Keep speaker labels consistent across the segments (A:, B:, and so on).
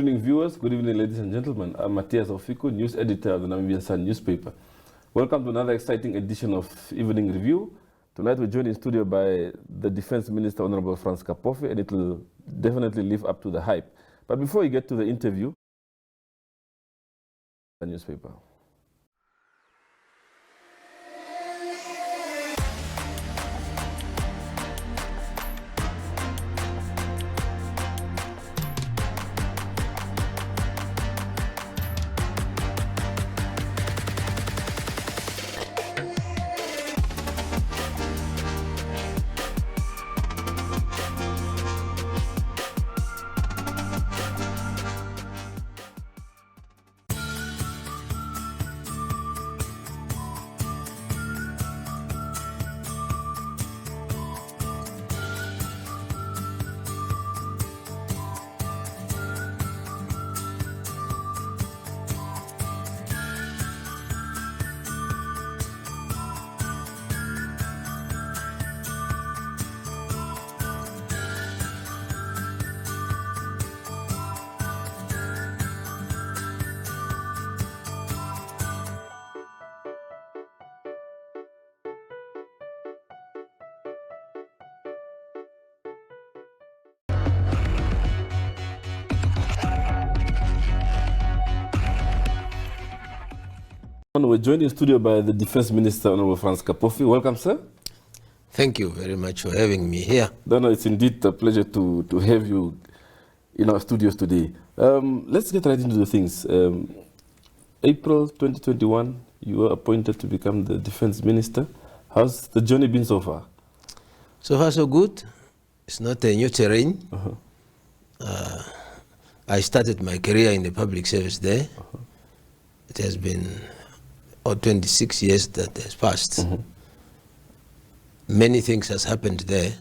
A: evening, viewers. Good evening, ladies and gentlemen. I'm Matthias Ofiku, news editor of the Namibian Sun newspaper. Welcome to another exciting edition of Evening Review. Tonight we're joined in studio by the Defense Minister, Honorable Frans Kapofi, and it will definitely live up to the hype. But before we get to the interview, the newspaper. We're joined in studio by the Defense Minister, Honorable Frans Kapofi. Welcome, sir.
B: Thank you very much for having me here.
A: No, it's indeed a pleasure to have you in our studios today. Let's get right into the things. April 2021, you were appointed to become the Defense Minister. How's the journey been so far?
B: So far, so good. It's not a new terrain. I started my career in the public service there. It has been 26 years that has passed. Many things has happened there,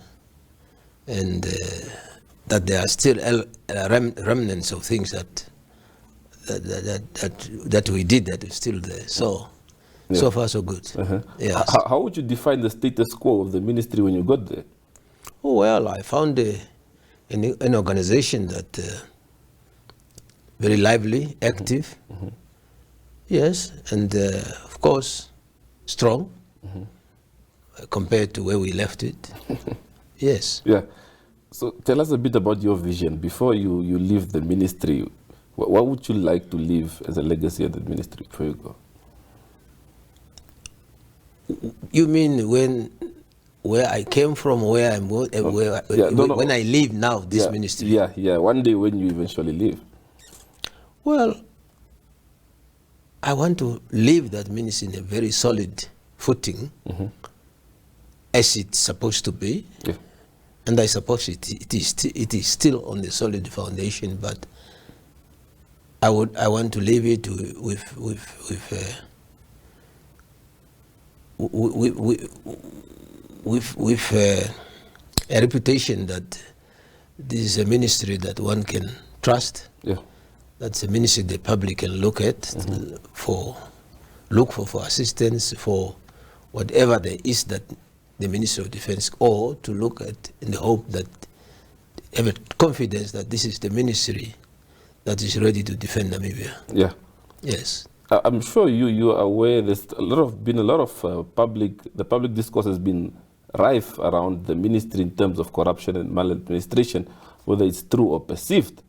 B: and that there are still remnants of things that we did that is still there. So, so far so good. Yes.
A: How would you define the status quo of the ministry when you got there?
B: Oh well, I found an organization that very lively, active. Yes, and of course, strong compared to where we left it. Yes.
A: Yeah. So tell us a bit about your vision. Before you leave the ministry, what would you like to leave as a legacy of the ministry before you go?
B: You mean where I came from, where I'm going, when I leave now, this ministry?
A: Yeah, one day when you eventually leave.
B: Well, I want to leave that ministry in a very solid footing, as it's supposed to be, and I suppose it is still on the solid foundation. But I want to leave it with a reputation that this is a ministry that one can trust. Yeah. That's a ministry the public can look at, look for assistance, for whatever there is that the Ministry of Defense, or to look at in the hope that, have a confidence that this is the ministry that is ready to defend Namibia.
A: Yeah.
B: Yes.
A: I'm sure you are aware there's been a lot of the public discourse has been rife around the ministry in terms of corruption and maladministration, whether it's true or perceived.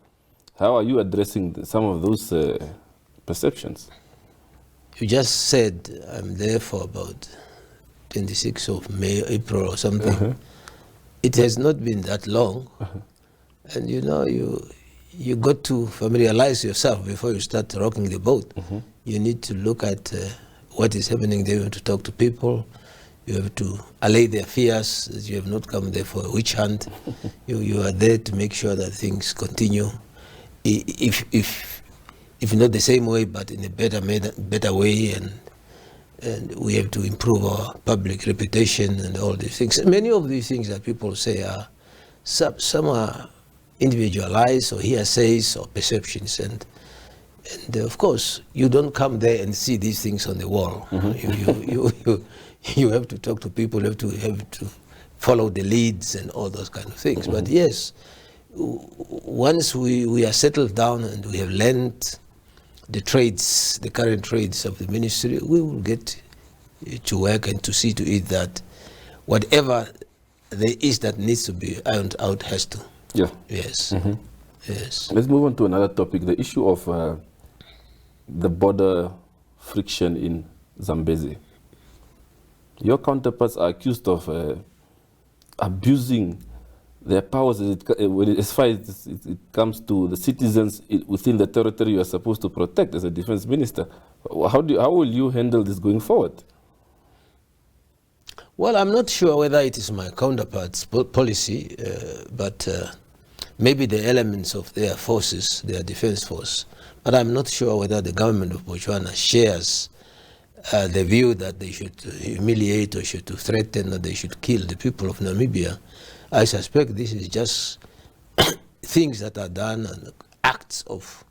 A: How are you addressing some of those perceptions?
B: You just said I'm there for about 26th of May, April or something. It has not been that long. And you know, you got to familiarize yourself before you start rocking the boat. You need to look at what is happening there. You have to talk to people. You have to allay their fears that you have not come there for a witch hunt. You are there to make sure that things continue. If not the same way, but in a better way, and we have to improve our public reputation and all these things. Many of these things that people say are some are individualized or hearsays or perceptions, and of course you don't come there and see these things on the wall. You have to talk to people. You have to follow the leads and all those kind of things. But yes, once we are settled down and we have learned the trades, the current trades of the ministry, we will get to work and to see to it that whatever there is that needs to be ironed out has to.
A: Yeah.
B: Yes. Yes.
A: Let's move on to another topic, the issue of the border friction in Zambezi. Your counterparts are accused of abusing their powers as far as it comes to the citizens within the territory you are supposed to protect as a defense minister. How will you handle this going forward?
B: Well, I'm not sure whether it is my counterparts' policy, but maybe the elements of their forces, their defense force. But I'm not sure whether the government of Botswana shares the view that they should humiliate or should threaten or they should kill the people of Namibia. I suspect this is just things that are done and acts of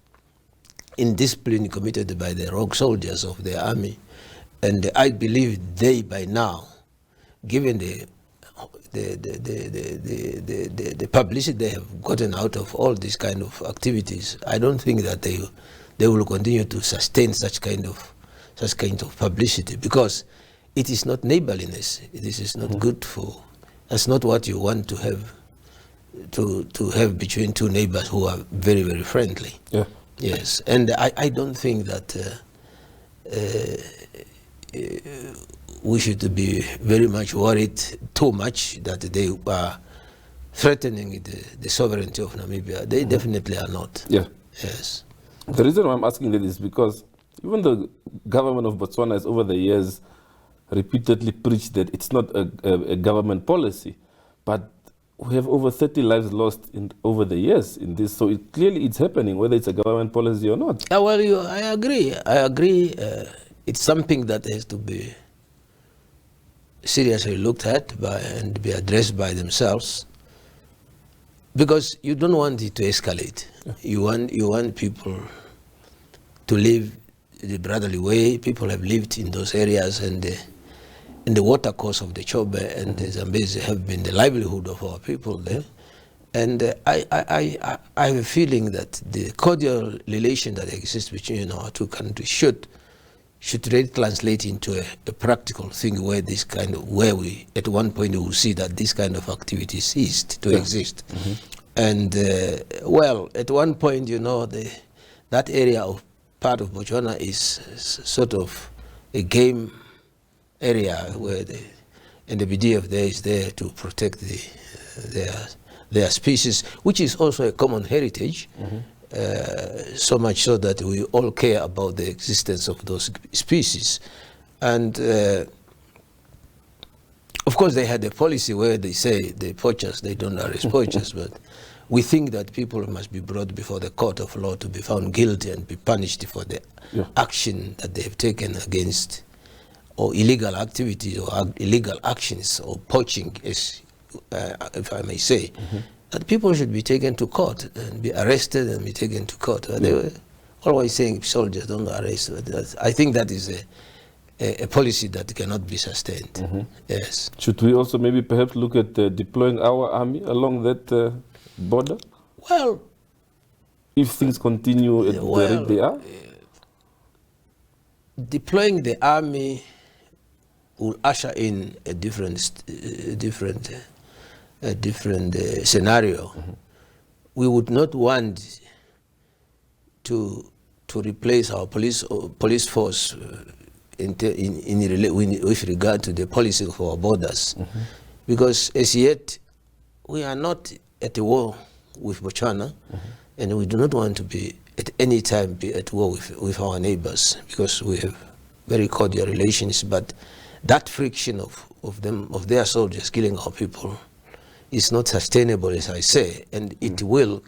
B: indiscipline committed by the rogue soldiers of the army. And I believe they, by now, given the publicity they have gotten out of all these kind of activities, I don't think that they will continue to sustain such kind of publicity, because it is not neighborliness. This is not good for. That's not what you want to have between two neighbors who are very, very friendly.
A: Yeah.
B: Yes, and I don't think that we should be very much worried too much that they are threatening the sovereignty of Namibia. They definitely are not.
A: Yeah.
B: Yes.
A: The reason why I'm asking that is because even the government of Botswana has over the years repeatedly preached that it's not a government policy, but we have over 30 lives lost over the years in this, so clearly it's happening, whether it's a government policy or not.
B: Well, I agree. It's something that has to be seriously looked at and be addressed by themselves, because you don't want it to escalate. Yeah. You want people to live the brotherly way. People have lived in those areas, and the water course of the Chobe and the Zambezi have been the livelihood of our people there. And I have a feeling that the cordial relation that exists between our two countries should really translate into a practical thing where we at one point we will see that this kind of activity ceased to exist. And well, at one point, that area of part of Botswana is sort of a game area where the BDF there is there to protect their species, which is also a common heritage. So much so that we all care about the existence of those species. And of course they had a policy where they say the poachers, they don't arrest poachers, but we think that people must be brought before the court of law to be found guilty and be punished for the action that they have taken against, or illegal activities or illegal actions or poaching, if I may say. That people should be taken to court and be arrested and be taken to court. They were always saying soldiers don't arrest. I think that is a policy that cannot be sustained. Yes.
A: Should we also maybe perhaps look at deploying our army along that border?
B: Well,
A: if things continue at the rate they are?
B: Deploying the army will usher in a different scenario. We would not want to replace our police force with regard to the policy of our borders, because as yet we are not at a war with Botswana, and we do not want to be at any time be at war with our neighbors, because we have very cordial relations. But that friction of their soldiers killing our people is not sustainable, as I say, and it will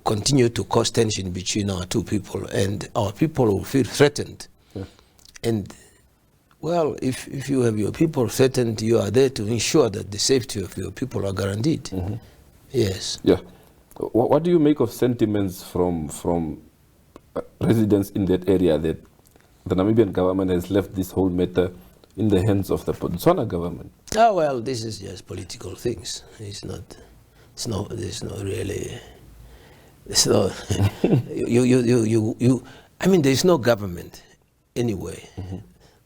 B: continue to cause tension between our two people, and our people will feel threatened. And well, if you have your people threatened, you are there to ensure that the safety of your people are guaranteed. Yes.
A: Yeah. What do you make of sentiments from residents in that area that the Namibian government has left this whole matter in the hands of the Botswana government?
B: Oh, well, this is just political things. It's not. there's no really, it's no, I mean, there's no government anyway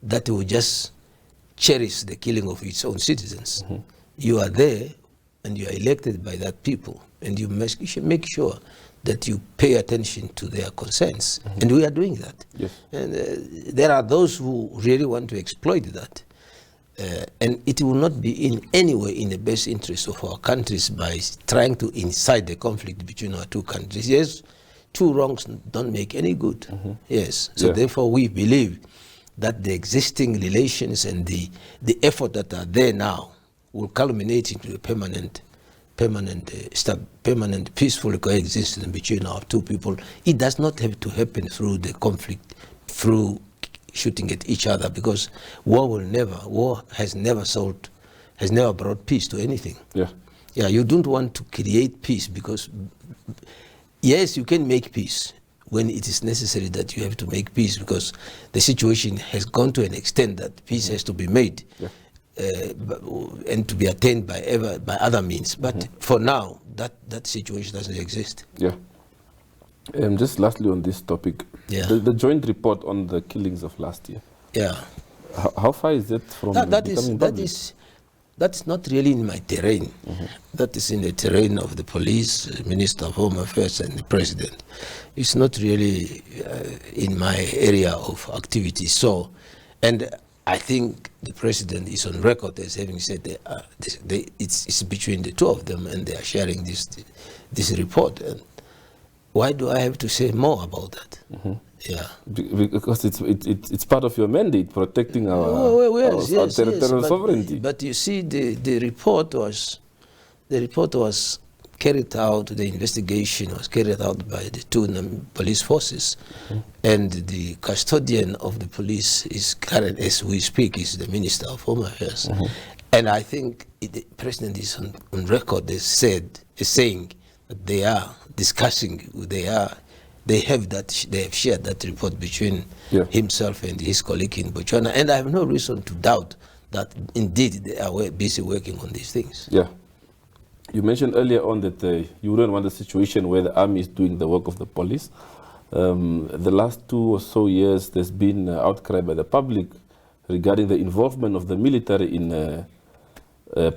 B: that will just cherish the killing of its own citizens. You are there and you are elected by that people, and you should make sure that you pay attention to their concerns. And we are doing that.
A: Yes.
B: And there are those who really want to exploit that. And it will not be in any way in the best interest of our countries by trying to incite the conflict between our two countries. Yes, two wrongs don't make any good. Yes. So therefore we believe that the existing relations and the effort that are there now will culminate into a permanent peaceful coexistence between our two people. It does not have to happen through the conflict, through shooting at each other, because war has never brought peace to anything. Yeah, you don't want to create peace, because yes, you can make peace when it is necessary that you have to make peace, because the situation has gone to an extent that peace has to be made. And to be attained by other means. But for now, that situation doesn't exist.
A: Yeah. Just lastly on this topic, the joint report on the killings of last year.
B: Yeah.
A: How far is that from becoming public?
B: That's not really in my terrain. That is in the terrain of the police, Minister of Home Affairs, and the President. It's not really in my area of activity. So, and I think the President is on record as having said it's between the two of them, and they are sharing this report. And why do I have to say more about that? Yeah,
A: because it's part of your mandate, protecting our territorial sovereignty.
B: But you see, the report was carried out. The investigation was carried out by the two police forces, and the custodian of the police is current as we speak is the Minister of Home Affairs. And I think the President is on record as saying that they are discussing. They have shared that report between himself and his colleague in Botswana, and I have no reason to doubt that indeed they are busy working on these things.
A: Yeah. You mentioned earlier on that you wouldn't want a situation where the army is doing the work of the police. The last 2 or so years, there's been outcry by the public regarding the involvement of the military in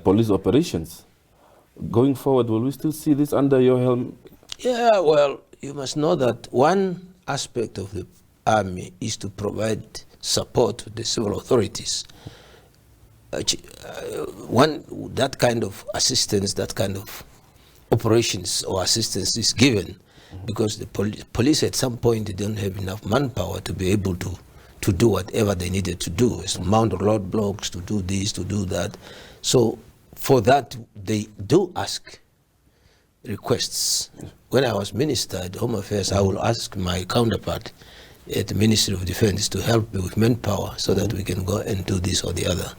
A: police operations. Going forward, will we still see this under your helm?
B: Yeah, well, you must know that one aspect of the army is to provide support to the civil authorities. That kind of assistance, that kind of operations or assistance is given because the police at some point they don't have enough manpower to be able to do whatever they needed to do, to mount roadblocks, to do this, to do that. So for that, they do ask requests. When I was Minister at Home Affairs, I will ask my counterpart at the Ministry of Defense to help me with manpower so that we can go and do this or the other.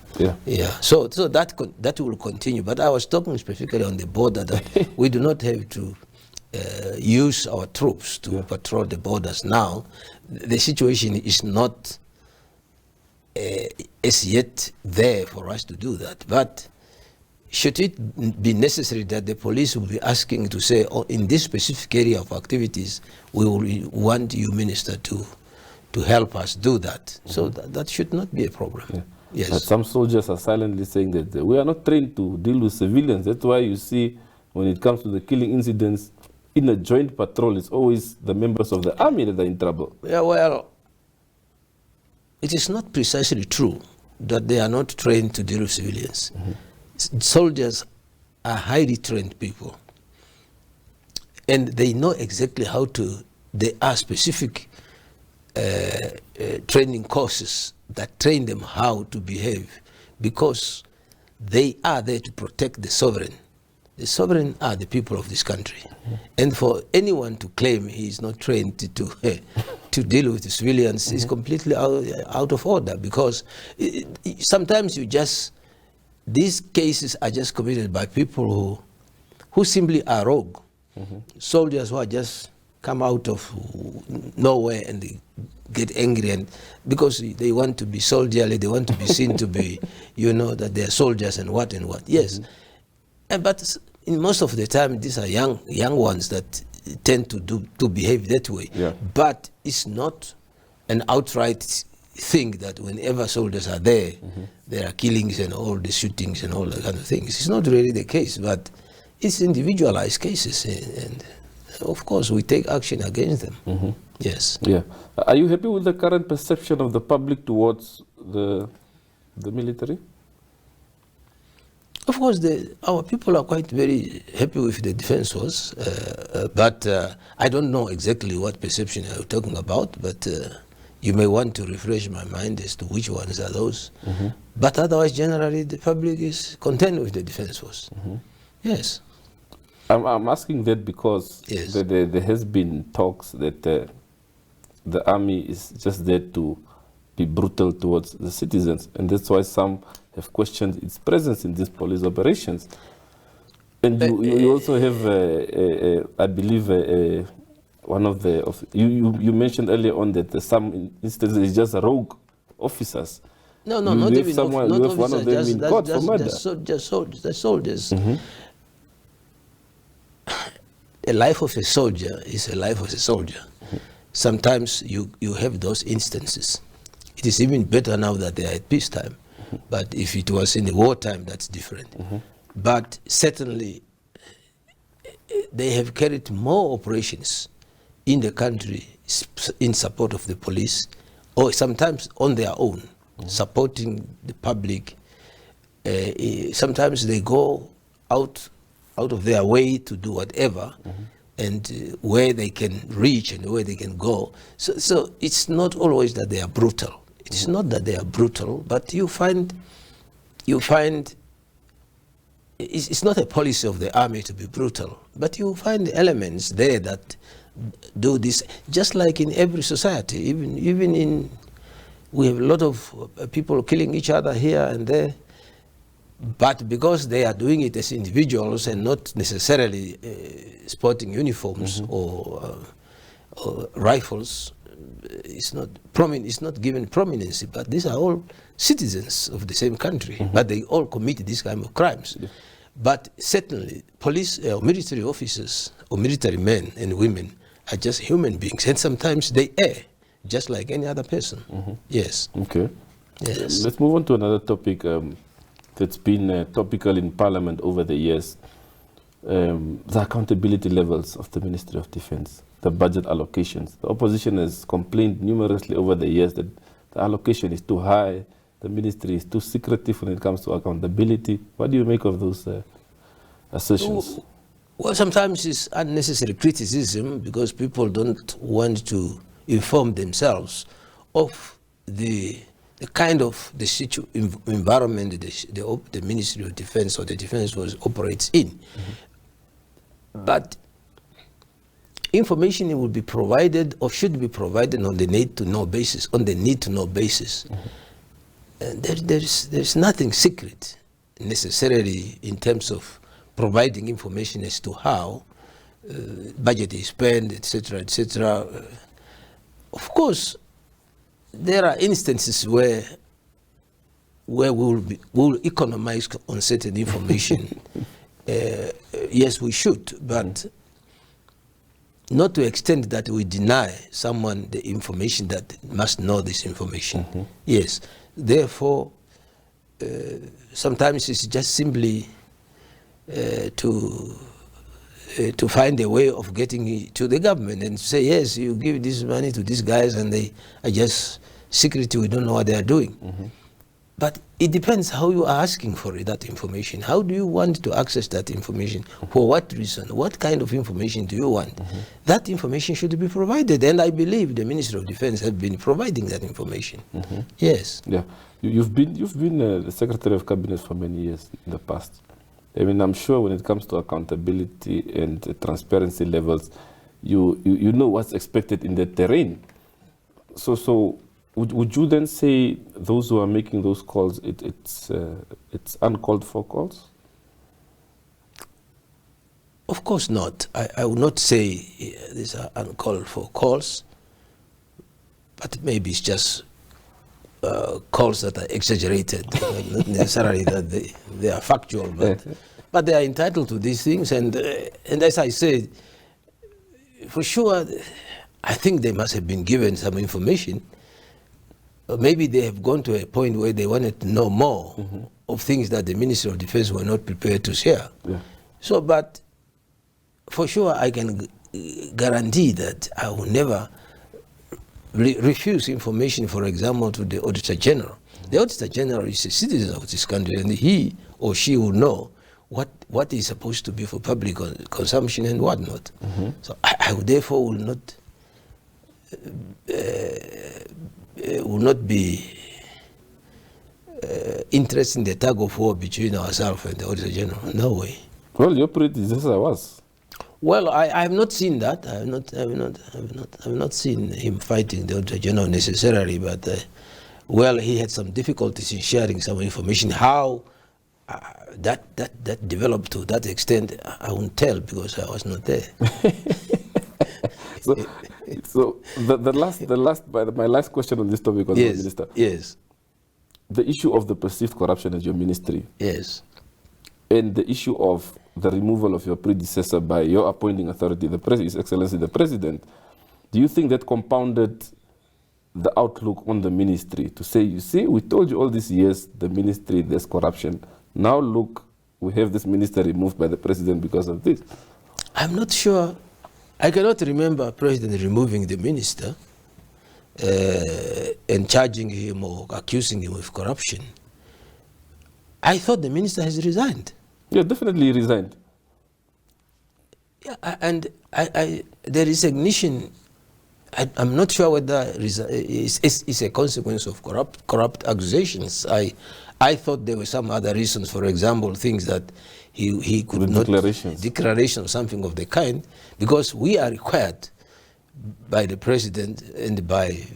B: So that will continue. But I was talking specifically on the border that we do not have to use our troops to patrol the borders now. The situation is not as yet there for us to do that. But should it be necessary that the police will be asking to say, oh, in this specific area of activities, we will want you, Minister, to help us do that. So that should not be a problem. Yes.
A: But some soldiers are silently saying that we are not trained to deal with civilians. That's why you see when it comes to the killing incidents, in a joint patrol, it's always the members of the army that are in trouble.
B: Yeah, well, it is not precisely true that they are not trained to deal with civilians. Soldiers are highly trained people, and they know exactly how to. There are specific training courses that train them how to behave, because they are there to protect the sovereign. The sovereign are the people of this country, and for anyone to claim he is not trained to deal with the civilians is completely out of order, because sometimes these cases are just committed by people who simply are rogue. Soldiers who are just come out of nowhere and they get angry, and because they want to be soldierly, they want to be seen to be, that they are soldiers and what. Yes. But in most of the time, these are young ones that tend to behave that way.
A: Yeah.
B: But it's not an outright thing that whenever soldiers are there, there are killings and all the shootings and all that kind of things. It's not really the case, but it's individualized cases, and of course we take action against them. Yes.
A: Yeah. Are you happy with the current perception of the public towards the military?
B: Of course, our people are quite very happy with the defense force, but I don't know exactly what perception you're talking about, but you may want to refresh my mind as to which ones are those. But otherwise, generally, the public is content with the defense force. Yes.
A: I'm asking that because
B: Yes.
A: there has been talks that the army is just there to be brutal towards the citizens, and that's why some have questioned its presence in these police operations. And you also have, I believe, one of the you mentioned earlier on that some instances it's just rogue officers.
B: No, not even
A: someone,
B: not
A: you have one of them in court for murder.
B: Just soldiers. A life of a soldier is a life of a soldier. Sometimes you have those instances. It is even better now that they are at peacetime. But if it was in the wartime, that's different. But certainly, they have carried more operations in the country in support of the police, or sometimes on their own, supporting the public. Sometimes they go out of their way to do whatever, and where they can reach and where they can go. So it's not always that they are brutal. It's not that they are brutal, but you find it's not a policy of the army to be brutal, but you find elements there that do this, just like in every society. Even in, we have a lot of people killing each other here and there, but because they are doing it as individuals and not necessarily sporting uniforms or rifles, it's not given prominence. But these are all citizens of the same country, but they all commit these kind of crimes. But certainly, police or military officers or military men and women are just human beings, and sometimes they err, just like any other person. Yes.
A: Okay.
B: Yes.
A: Let's move on to another topic that's been topical in Parliament over the years. The accountability levels of the Ministry of Defense, the budget allocations. The opposition has complained numerously over the years that the allocation is too high, the ministry is too secretive when it comes to accountability. What do you make of those assertions?
B: Well, sometimes it's unnecessary criticism because people don't want to inform themselves of the kind of environment the Ministry of Defense or the Defense Force operates in. But information will be provided or should be provided on the need-to-know basis. And there's nothing secret necessarily in terms of providing information as to how budget is spent, etc., etc. Of course, there are instances where we'll economize on certain information. Yes, we should, but not to extent that we deny someone the information that must know this information. Yes, therefore, sometimes it's just simply to find a way of getting to the government and say, yes, you give this money to these guys and they are just secretive, we don't know what they are doing. But it depends how you are asking for that information. How do you want to access that information? For what reason? What kind of information do you want? That information should be provided, and I believe the Ministry of Defense has been providing that information. Yes.
A: Yeah, you've been the Secretary of Cabinet for many years in the past. I mean, I'm sure when it comes to accountability and transparency levels, you know what's expected in the terrain. So would you then say those who are making those calls, it's uncalled for calls?
B: Of course not. I would not say these are uncalled for calls, but maybe it's just calls that are exaggerated, not necessarily that they are factual, but But they are entitled to these things, and as I said, for sure, I think they must have been given some information. Or maybe they have gone to a point where they wanted to know more of things that the Ministry of Defense were not prepared to share.
A: Yeah.
B: So, but for sure, I can guarantee that I will never refuse information, for example, to the Auditor General. The Auditor General is a citizen of this country, and he or she will know what is supposed to be for public consumption and what not. So I therefore will not be interested in the tug of war between ourselves and the Auditor General. No way.
A: Well, your predecessor was.
B: Well, I have not seen that. I have not seen him fighting the Auditor General necessarily, but well, he had some difficulties in sharing some information. How that developed to that extent, I won't tell because I was not there.
A: So my last question on this topic was,
B: yes,
A: Minister.
B: Yes. The
A: issue of the perceived corruption at your ministry.
B: Yes.
A: And the issue of the removal of your predecessor by your appointing authority, His Excellency the President. Do you think that compounded the outlook on the ministry to say, you see, we told you all these years, the ministry, there's corruption. Now look, we have this minister removed by the President because of this.
B: I'm not sure. I cannot remember President removing the minister and charging him or accusing him of corruption. I thought the minister has resigned.
A: Yeah, definitely he resigned.
B: Yeah, and the resignation, I'm not sure whether it's a consequence of corrupt accusations. I thought there were some other reasons, for example, things that he could not... Declarations, something of the kind, because we are required by the President and by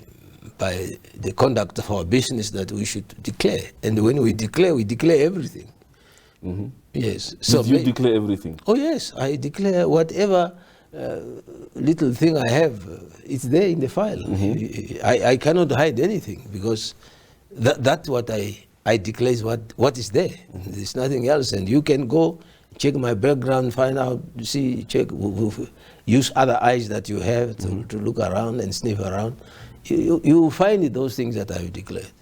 B: the conduct of our business that we should declare. And when we declare everything. Yes. So
A: did you declare everything?
B: Oh yes, I declare whatever little thing I have. It's there in the file. I cannot hide anything because that's what I declare is what is there. There's nothing else. And you can go check my background, find out, see, check, use other eyes that you have to look around and sniff around. You will find those things that I've declared.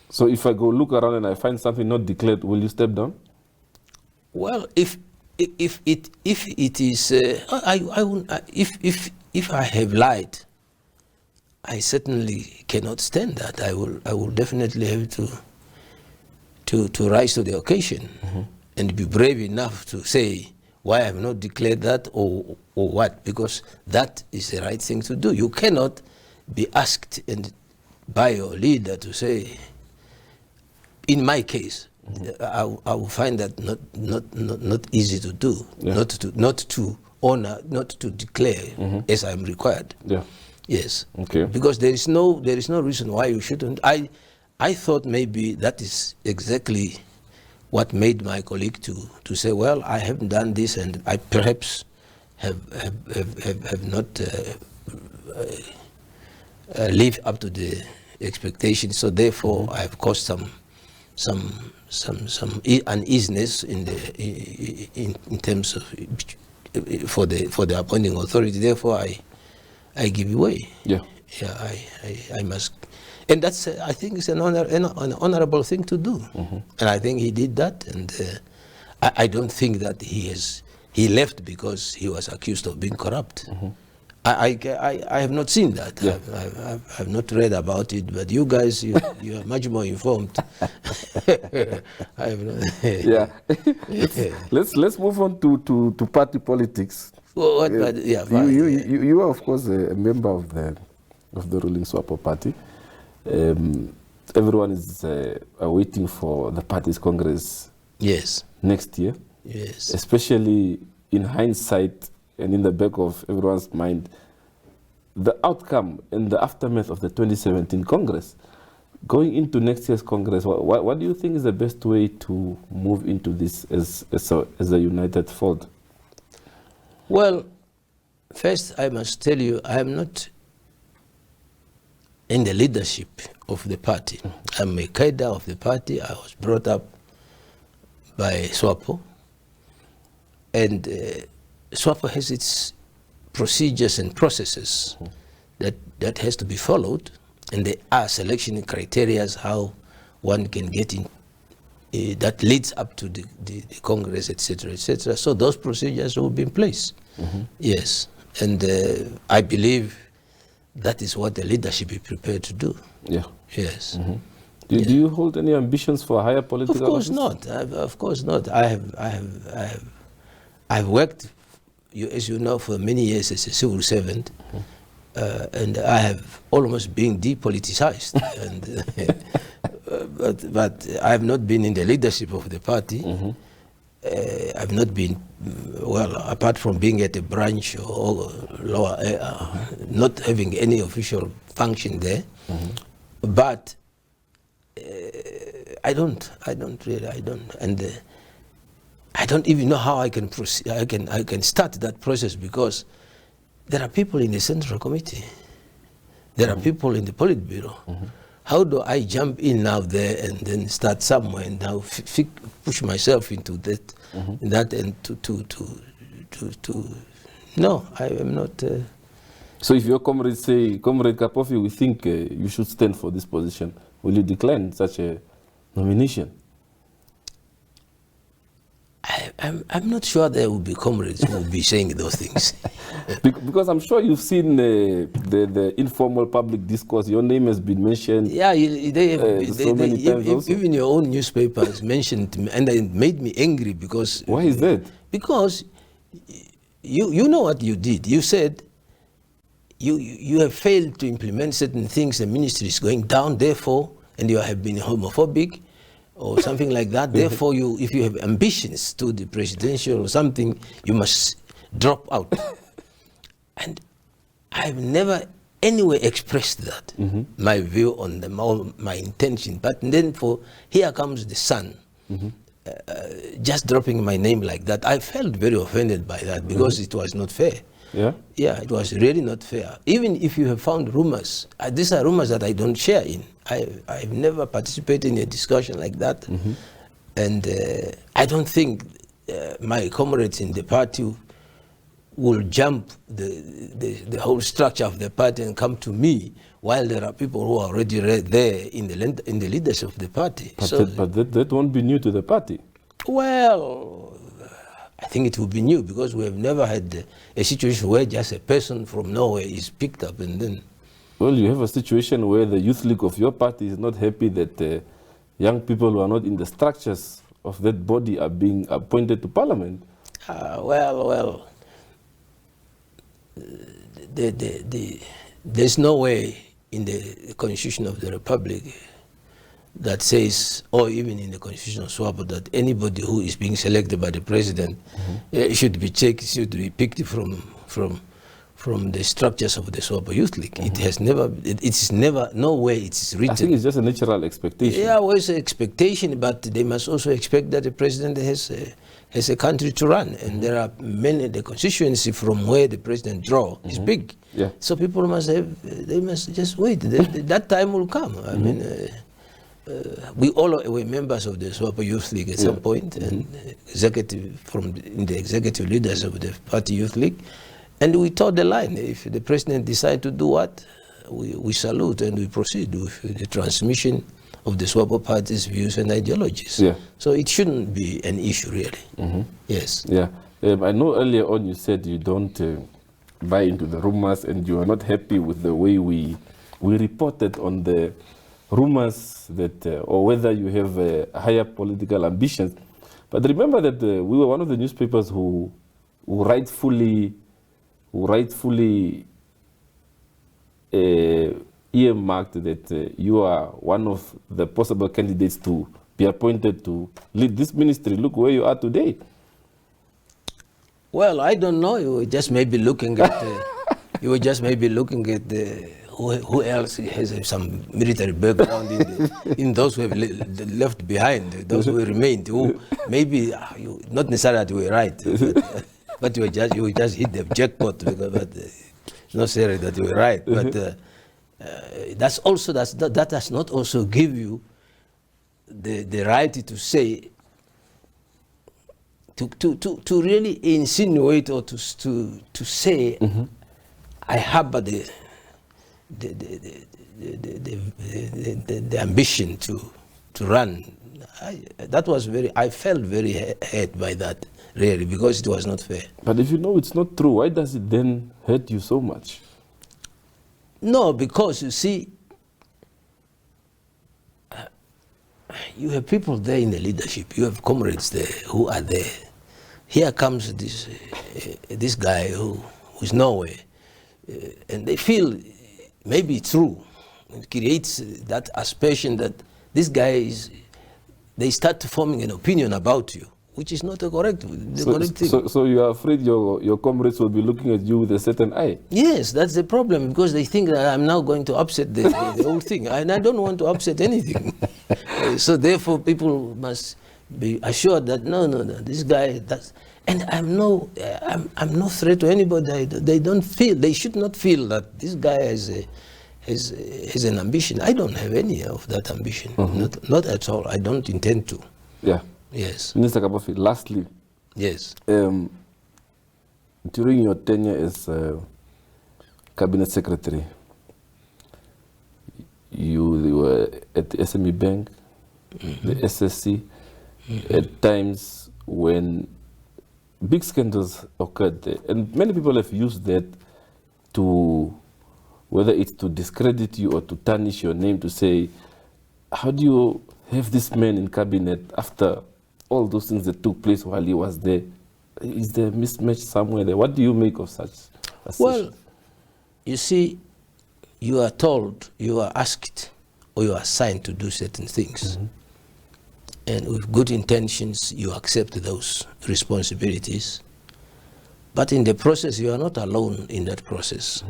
A: So if I go look around and I find something not declared, will you step down?
B: Well, if it is, if I have lied, I certainly cannot stand that. I will definitely have to rise to the occasion and be brave enough to say why I have not declared that or what, because that is the right thing to do. You cannot be asked by your leader to say, in my case, I will find that not easy to do, not to honor, not to declare as I'm required. Yeah. Yes. Okay. Because there is no reason why you shouldn't. I thought maybe that is exactly what made my colleague to say, well, I haven't done this, and I perhaps have not lived up to the expectations. So therefore, I have caused some uneasiness in terms of for the appointing authority. Therefore, I give way. Yeah. Yeah. I must, and that's I think it's an honorable thing to do, and I think he did that. And I don't think that he left because he was accused of being corrupt. I have not seen that. Yeah. I have not read about it, but you guys, you are much more informed. I have not.
A: Yeah. Let's move on to party politics.
B: Well,
A: you are of course a member of the ruling SWAPO party. Everyone is waiting for the party's congress.
B: Yes.
A: Next year.
B: Yes.
A: Especially in hindsight. And in the back of everyone's mind, the outcome and the aftermath of the 2017 Congress. Going into next year's Congress, what do you think is the best way to move into this as a united fold?
B: Well, first I must tell you, I am not in the leadership of the party. I'm a cadre of the party. I was brought up by SWAPO. And SWAPO has its procedures and processes that has to be followed, and there are selection criteria how one can get in that leads up to the Congress, etc., etc. So those procedures will be in place. Yes, and I believe that is what the leadership is prepared to do.
A: Yeah.
B: Yes.
A: Do you hold any ambitions for higher political
B: Of course
A: office?
B: not. Of course not. I've worked, as you know, for many years as a civil servant, and I have almost been depoliticized. but I have not been in the leadership of the party. I've not been, well, apart from being at a branch or lower, not having any official function there. But I don't, and I don't even know how I can proceed. I can start that process, because there are people in the Central Committee, there are people in the Politburo. How do I jump in now there and then start somewhere and now push myself into that, and no, I am not.
A: So if your comrades say, Comrade Kapofi, we think you should stand for this position, will you decline such a nomination?
B: I'm not sure there will be comrades who will be saying those things.
A: Because I'm sure you've seen the informal public discourse. Your name has been mentioned.
B: Yeah,
A: many times also.
B: Even your own newspaper has mentioned me, and it made me angry because.
A: Why is that?
B: Because you know what you did. You said you have failed to implement certain things. The ministry is going down, therefore, and you have been homophobic, or something like that. Therefore, if you have ambitions to the presidential or something, you must drop out. And I've never anyway expressed that, my view on my intention. But then here comes the son, just dropping my name like that. I felt very offended by that, because it was not fair.
A: Yeah?
B: Yeah, it was really not fair. Even if you have found rumors, these are rumors that I don't share in. I've never participated in a discussion like that. And I don't think my comrades in the party will jump the whole structure of the party and come to me, while there are people who are already there in the leadership of the party.
A: But that won't be new to the party.
B: Well, I think it will be new, because we have never had a situation where just a person from nowhere is picked up and then.
A: Well, you have a situation where the youth league of your party is not happy that young people who are not in the structures of that body are being appointed to parliament.
B: Well, there's no way in the Constitution of the Republic that says, or even in the Constitution of SWAPO, that anybody who is being selected by the president should be picked from the structures of the SWAPO Youth League. It has never, it's never, no way it's written.
A: I think it's just a natural expectation.
B: Yeah, well, it's an expectation, but they must also expect that the president has a country to run, and there are many, the constituency from where the president draw is big.
A: Yeah.
B: So people must just wait. That time will come. I mean, we all were members of the SWAPO Youth League at some point, and in the executive leaders of the party Youth League. And we towed the line. If the president decides to do what, we salute and we proceed with the transmission of the SWAPO party's views and ideologies. Yeah. So it shouldn't be an issue, really. Yes.
A: Yeah. I know earlier on you said you don't buy into the rumors, and you are not happy with the way we reported on the rumors that, or whether you have higher political ambitions. But remember that we were one of the newspapers who rightfully earmarked that you are one of the possible candidates to be appointed to lead this ministry. Look where you are today.
B: Well, I don't know. You were just maybe looking at who else has some military background in those who have left behind, those who remained. Who maybe not necessarily that we were right. But you just hit the jackpot, but it's not necessarily that you were right. But that does not also give you the right to say, to really insinuate or to say, I harbor the ambition to run. I felt very hurt by that, really, because it was not fair.
A: But if you know it's not true, why does it then hurt you so much?
B: No, because you see, you have people there in the leadership. You have comrades there who are there. Here comes this guy who's nowhere, and they feel maybe it's true. It creates that aspersion that this guy is. They start forming an opinion about you, which is not correct thing.
A: So you are afraid your comrades will be looking at you with a certain eye?
B: Yes, that's the problem, because they think that I'm now going to upset the whole thing, and I don't want to upset anything. So therefore, people must be assured that no, this guy. And I'm no threat to anybody. They should not feel that this guy has an ambition. I don't have any of that ambition. Not at all. I don't intend to.
A: Yeah.
B: Yes.
A: Minister Kapofi, lastly.
B: Yes.
A: During your tenure as cabinet secretary, you were at the SME Bank, the SSC, at times when big scandals occurred there. And many people have used that to, whether it's to discredit you or to tarnish your name, to say, how do you have this man in cabinet after all those things that took place while he was there? Is there a mismatch somewhere there? What do you make of such assertions?
B: Well, you see, you are told, you are asked, or you are assigned to do certain things. And with good intentions, you accept those responsibilities. But in the process, you are not alone in that process.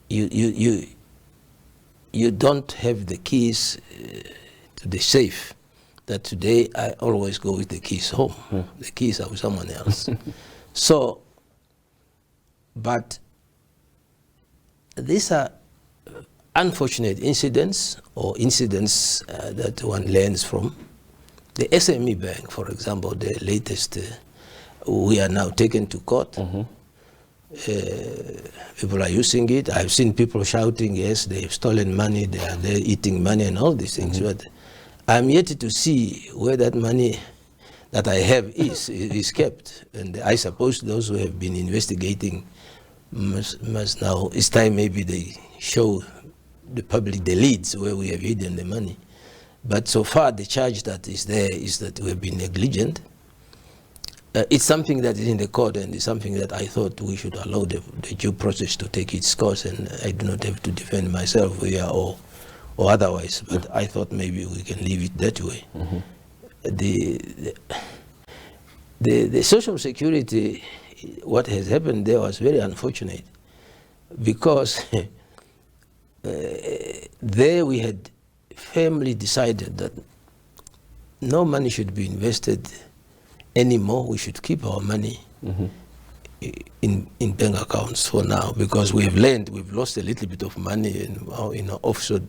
B: You don't have the keys to the safe. That today I always go with the keys home. The keys are with someone else. So, but these are unfortunate incidents or incidents that one learns from. The SME Bank, for example, the latest, we are now taken to court. People are using it. I've seen people shouting, yes, they've stolen money, they're eating money and all these things. But I'm yet to see where that money that I have is kept. And I suppose those who have been investigating must now, it's time maybe they show the public the leads where we have hidden the money. But so far the charge that is there is that we have been negligent. It's something that is in the court, and it's something that I thought we should allow the due process to take its course, and I do not have to defend myself here or otherwise, but I thought maybe we can leave it that way. The social security, what has happened there was very unfortunate, because there we had firmly decided that no money should be invested anymore. We should keep our money in bank accounts for now, because we have learned, we've lost a little bit of money in our offshore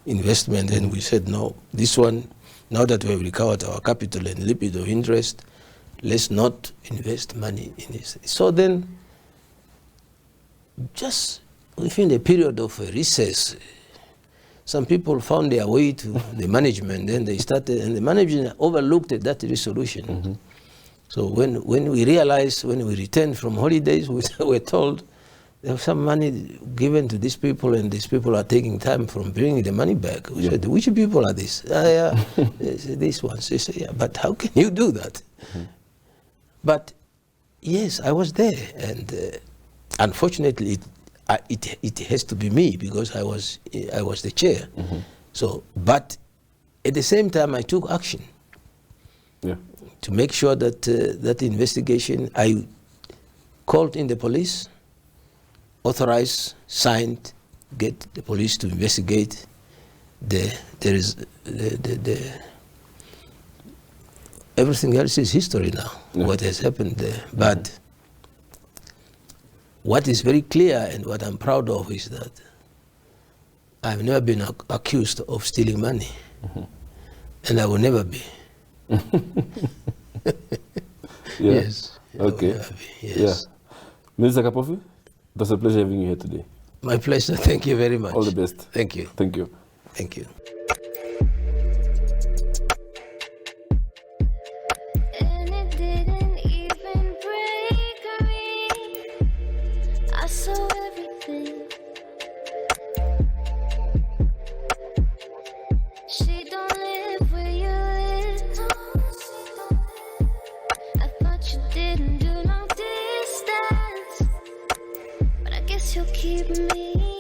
B: investment, and we said, no, this one, now that we have recovered our capital and a little bit of interest, let's not invest money in this. So then, just within the period of a recess, some people found their way to the management, then they started, and the management overlooked that resolution. So when we realized, when we returned from holidays, we were told there was some money given to these people, and these people are taking time from bringing the money back. We said, which people are these? These ones. They said, yeah, but how can you do that? But yes, I was there, and unfortunately, it has to be me, because I was the chair. So, but at the same time, I took action. To make sure that that investigation, I called in the police, authorized, signed, get the police to investigate. Everything else is history now, what has happened there. But what is very clear and what I'm proud of is that I've never been accused of stealing money, and I will never be.
A: Yeah.
B: Yes.
A: Okay.
B: We're happy, yes.
A: Yeah. Minister Kapofi, it was a pleasure having you here today.
B: My pleasure. Thank you very much.
A: All the best.
B: Thank you.
A: Thank you.
B: Thank you.
C: And it didn't even break me. I saw everything. She don't live where you live. No, she don't live. I thought you didn't do long distance, but I guess you'll keep me.